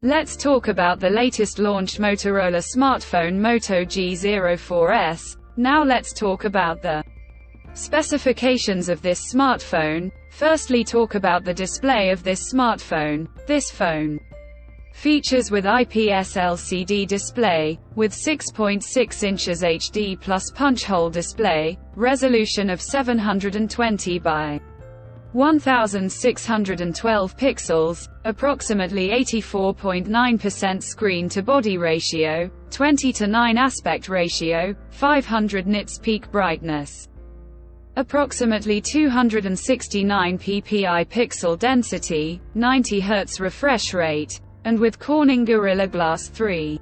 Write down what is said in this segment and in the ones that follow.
Let's talk about the latest launched Motorola smartphone Moto G04s. Now let's talk about the specifications of this smartphone. Firstly, talk about the display of this smartphone. This phone features with IPS LCD display, with 6.6 inches HD plus punch hole display, resolution of 720 by 1612 pixels, approximately 84.9% screen-to-body ratio, 20:9 aspect ratio, 500 nits peak brightness, approximately 269 ppi pixel density, 90 Hz refresh rate, and with Corning Gorilla Glass 3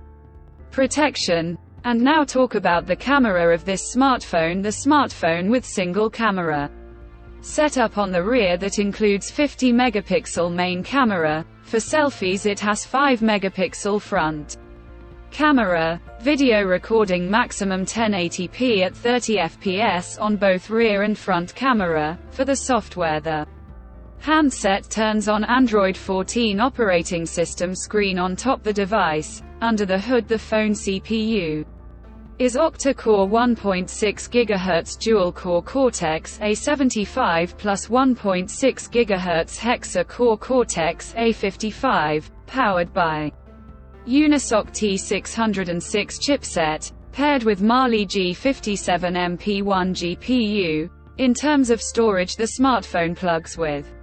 protection. And now talk about the camera of this smartphone. The smartphone with single camera setup on the rear that includes 50 megapixel main camera. For selfies it has 5 megapixel front camera, video recording maximum 1080p at 30 fps on both rear and front camera. For the software, the handset turns on Android 14 operating system screen on top the device. Under the hood, the phone CPU is octa-core 1.6 GHz dual-core Cortex-A75 plus 1.6 GHz hexa-core Cortex-A55, powered by Unisoc T606 chipset, paired with Mali G57MP1 GPU. In terms of storage, the smartphone plugs with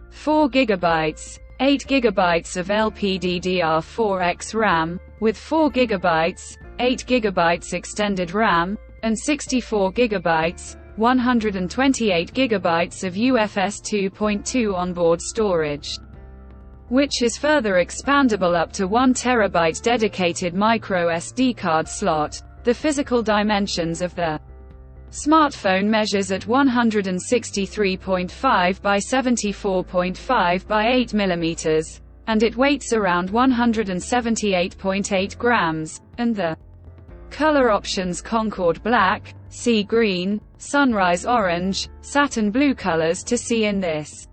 4 GB, 8 GB of LPDDR4X RAM, with 4 GB, 8 GB extended RAM, and 64 GB, 128 GB of UFS 2.2 onboard storage, which is further expandable up to 1 TB dedicated micro SD card slot. The physical dimensions of the smartphone measures at 163.5 by 74.5 by 8 mm, and it weighs around 178.8 grams, and the color options Concord Black, Sea Green, Sunrise Orange, Satin Blue colors to see in this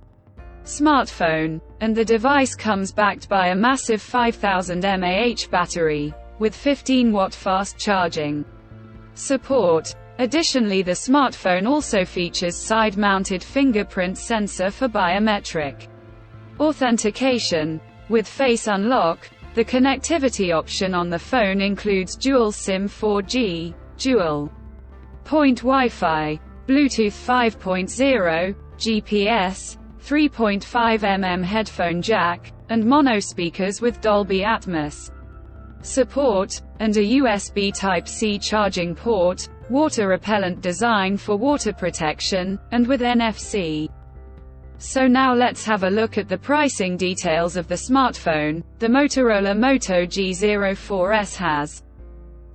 smartphone, and the device comes backed by a massive 5000 mAh battery, with 15-watt fast charging support. Additionally, the smartphone also features side-mounted fingerprint sensor for biometric authentication. With Face Unlock, the connectivity option on the phone includes dual SIM 4G, dual-point Wi-Fi, Bluetooth 5.0, GPS, 3.5mm headphone jack, and mono speakers with Dolby Atmos support, and a USB Type-C charging port, water-repellent design for water protection, and with NFC. So now let's have a look at the pricing details of the smartphone. The Motorola Moto G04s has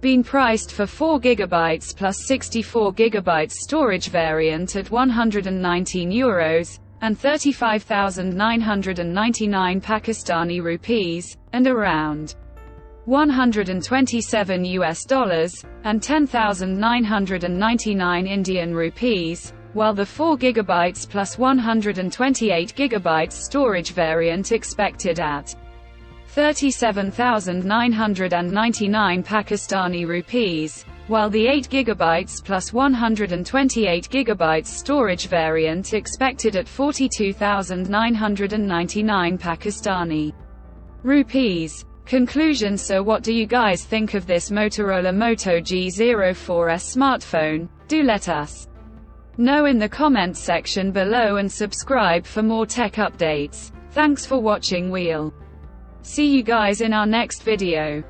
been priced for 4 GB plus 64 GB storage variant at €119 and 35,999 Pakistani rupees, and around $127 and 10,999 Indian rupees, while the 4 GB plus 128 GB storage variant expected at 37,999 Pakistani rupees, while the 8 GB plus 128 GB storage variant expected at 42,999 Pakistani rupees. Conclusion. So what do you guys think of this Motorola Moto G04s smartphone? Do let us know in the comments section below and subscribe for more tech updates. Thanks for watching. We'll see you guys in our next video.